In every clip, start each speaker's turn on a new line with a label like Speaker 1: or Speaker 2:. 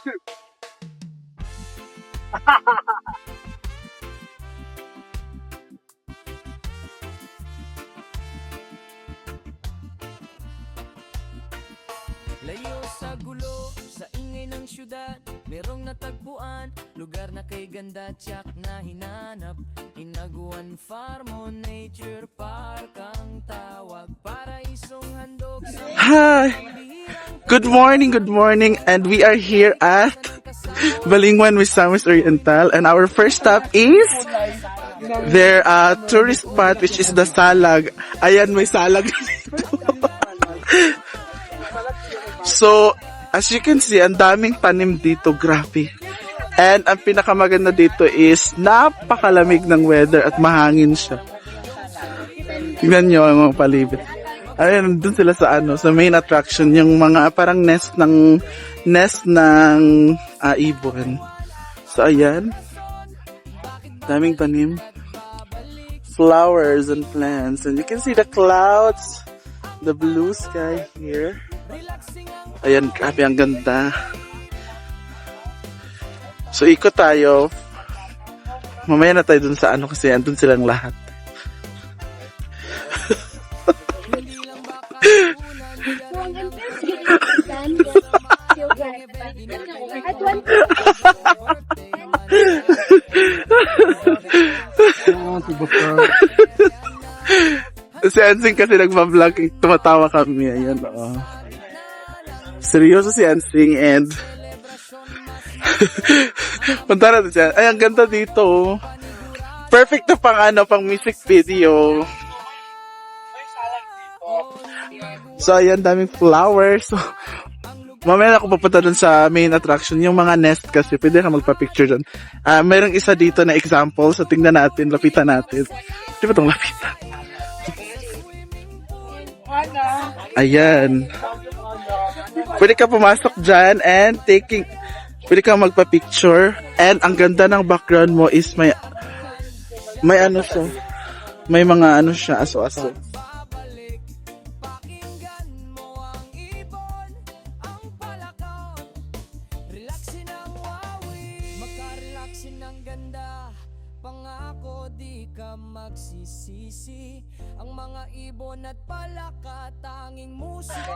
Speaker 1: Layo sa gulo, sa ingay ng syudad, merong natagpuan, lugar na kay ganda tiyak na hinanap. Inaguan Farm o Nature Park ang tawag, para isong handog sa
Speaker 2: Hi! Good morning, and we are here at Balingwan Misamis Oriental, and our first stop is their tourist spot, which is the Salag. Ayan, may salag dito. So, as you can see, ang daming tanim dito, grabe. And ang pinakamaganda dito is napakalamig ng weather at mahangin siya. Tingnan nyo ang mga palibot. Ayun, dun sila sa sa main attraction, yung mga parang nest ng ibon. So ayan, daming tanim, flowers and plants, and you can see the clouds, the blue sky here. Ayan, grabe ang ganda. So ikot tayo. Mamaya na tayo dun sa kasi andun silang lahat. Si Ansing kasi nagpa-vlog, tumatawa kami. Ayan, seryoso si Ansing, and punta natin siya. Ay, ang ganda dito. Perfect na pang music video. So, ayan, daming flowers. So, mamaya na ako papunta dun sa main attraction, yung mga nest kasi, pwede ka magpa-picture dun. Mayroong isa dito na example, so tingnan natin, lapitan natin. Di ba itong lapitan? Ayan. Pwede ka pumasok dyan and pwede ka magpa-picture. And ang ganda ng background mo is may siya. May mga siya, aso-aso.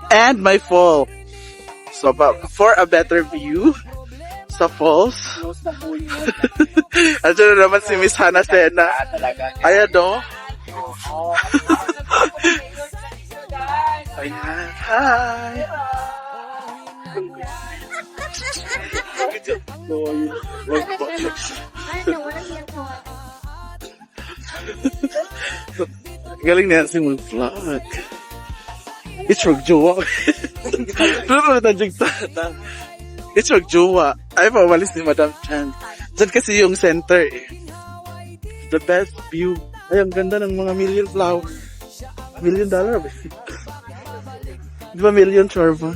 Speaker 2: And my fall. So, for a better view sa falls. Andiyan na naman si Miss Hannah Sena. Ayan, no? Ayan, hi! Galing niya si mag-vlog. It's magjowa. It's magjowa. Ay, pawalis ni Madam Chan. Diyan kasi yung center eh. The best view. Ay, ang ganda ng mga million flower. $1 million ba? Di ba million, Chorba?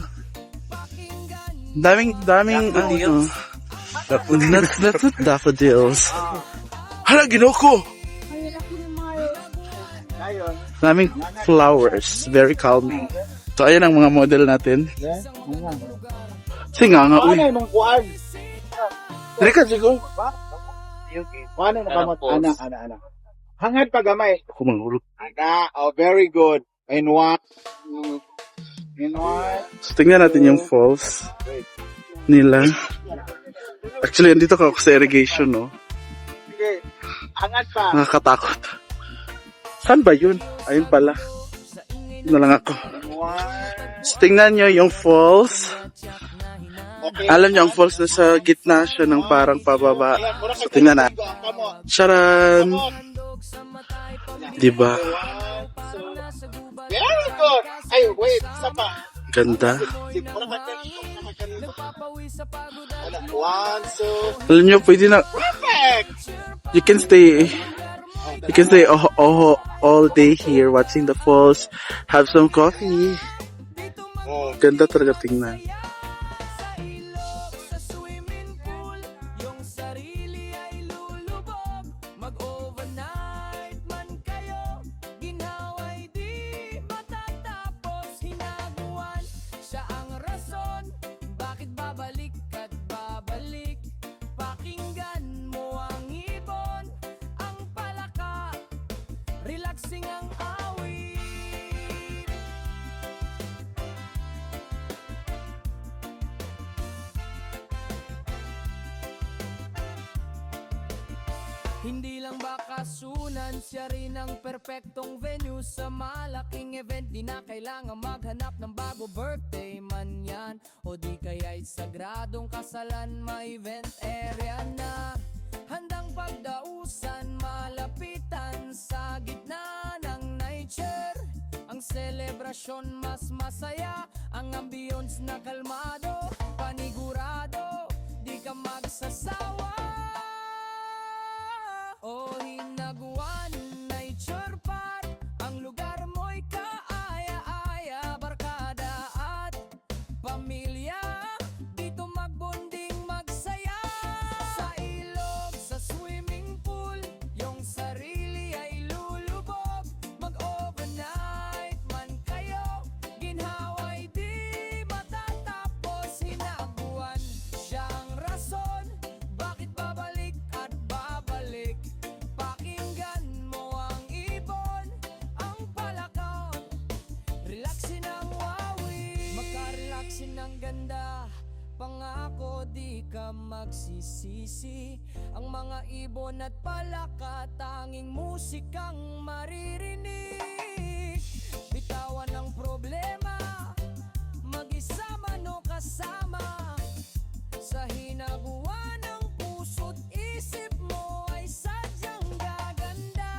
Speaker 2: Daming, daffodils. That's not daffodils. Hala, ginoko! Daming flowers. Very calming. So, ayan ang mga model natin. Singa nga, uy.
Speaker 3: Ano yung kuwan?
Speaker 2: Dili ka, Jigo.
Speaker 3: Ano yung nakamot? Ana. Hangad pa gamay.
Speaker 2: Ako manghulog.
Speaker 3: Ana, very good. In what?
Speaker 2: So, tingnan natin yung falls nila. Actually, andito ka ako sa irrigation, no?
Speaker 3: Sige. Hangad pa.
Speaker 2: Nakakatakot. Saan ba yun? Ayun pala. Na lang ako. So, tingnan nyo yung falls.
Speaker 3: Okay.
Speaker 2: Alam nyo, ang falls na sa gitna siya ng parang pababa. So, tingnan na. Charan! Diba?
Speaker 3: Very good. Ay, wait. Isa pa.
Speaker 2: Ganda.
Speaker 3: One, two.
Speaker 2: Alam nyo, pwede na.
Speaker 3: Perfect.
Speaker 2: You can stay all day here watching the falls. Have some coffee. Ganda talaga tingnan.
Speaker 1: Siya ang rason, bakit babalik at babalik. Hindi lang bakasunan, siya rin ang perpektong venue sa malaking event. Di na kailangan maghanap ng bago, birthday man yan o di kaya'y sagradong kasalan. May event area na handang pagdausan, malapitan sa gitna ng nature. Ang selebrasyon mas masaya, ang ambience na kalmado, panigurado, di ka magsasawa. O Hinaguan Nature Park, ang lugar mo'y kaaya-aya, barkada at pamilya, dito magbonding magsaya. Sa ilog, sa swimming pool, yung sarili ay lulubog. Mag-overnight man kayo, ginhaway di matatapos. Hinaguan siyang rason, bakit babalik at babalik. Pakinggan mo ang ibon, ang palakaw, relaxin ang wawi, makarelaxin ang ganda. Pangako di ka magsisisi, ang mga ibon at palaka, tanging musikang maririnig. Bitawan ang problema, mag-isa man o kasama, sa hinaguan ng puso't isip mo ay sadyang gaganda.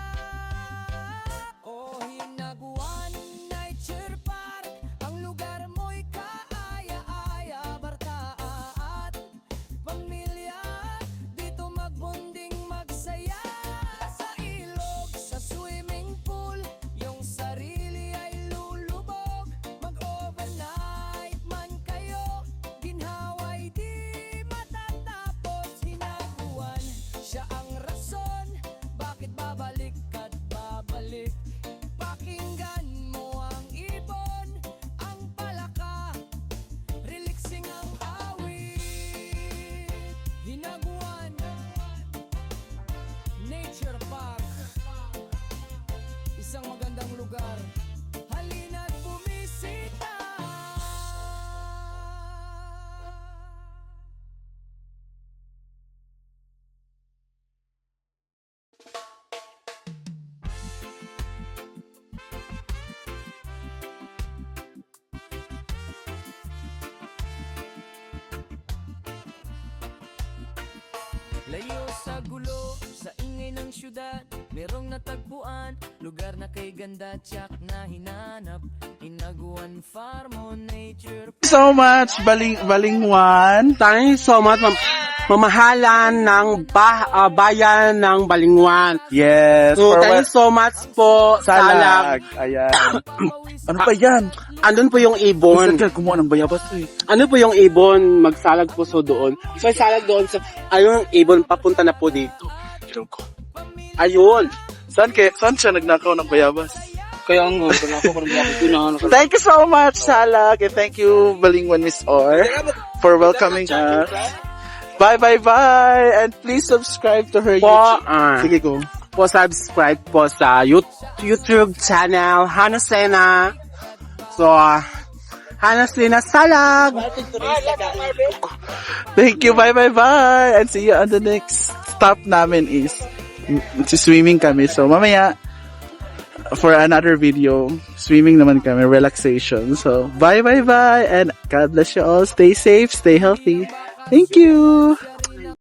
Speaker 1: O Hinaguan Nature Park, ang lugar mo'y kaaya-aya, barka at pamilya, dito magbonding magsaya. Sa ilog, sa swimming pool, yung sarili ay lulubog. Mag-overnight man kayo, ginhaway di matatapos. Hinaguan siya ang rason, bakit babalik at babalik. Pakinggan mo ang ibon, ang palaka, relaxing ang awit. Hinaguan Nature Park, isang magandang lugar, halina't bumisita. Layo sa gulo, sa ingay ng syudad, merong natagpuan, lugar na kay ganda, tiyak na hinanap. Hinaguan Farm o Nature
Speaker 2: So much, Balingwan.
Speaker 4: Thank you so much, mamahalan ng bayan ng Balingwan.
Speaker 2: Yes,
Speaker 4: So,
Speaker 2: for
Speaker 4: thank you so much po, Salag.
Speaker 2: Salag. Ayan. Ano ba yan?
Speaker 4: Andun po yung ibon.
Speaker 2: Gusto ka kumuha ng bayabas eh.
Speaker 4: Ano po yung ibon? Magsalag po so doon. So, salag doon sa, ayun, ibon, papunta na po dito. Ayun.
Speaker 2: Saan siya nagnakaw ng bayabas?
Speaker 4: Kaya nga, ako
Speaker 2: Thank you so much, Salag. And thank you, Balingwan Miss Or, for welcoming us. Bye. And please subscribe to her
Speaker 4: Po,
Speaker 2: YouTube. Sige, go.
Speaker 4: po subscribe po sa YouTube channel, Hana Sena. So, Hana Sena Salag.
Speaker 2: Thank you. Bye. And see you on the next stop namin is swimming kami. So, mamaya, for another video, swimming naman kami, relaxation. So, bye. And God bless you all. Stay safe, stay healthy. Thank you.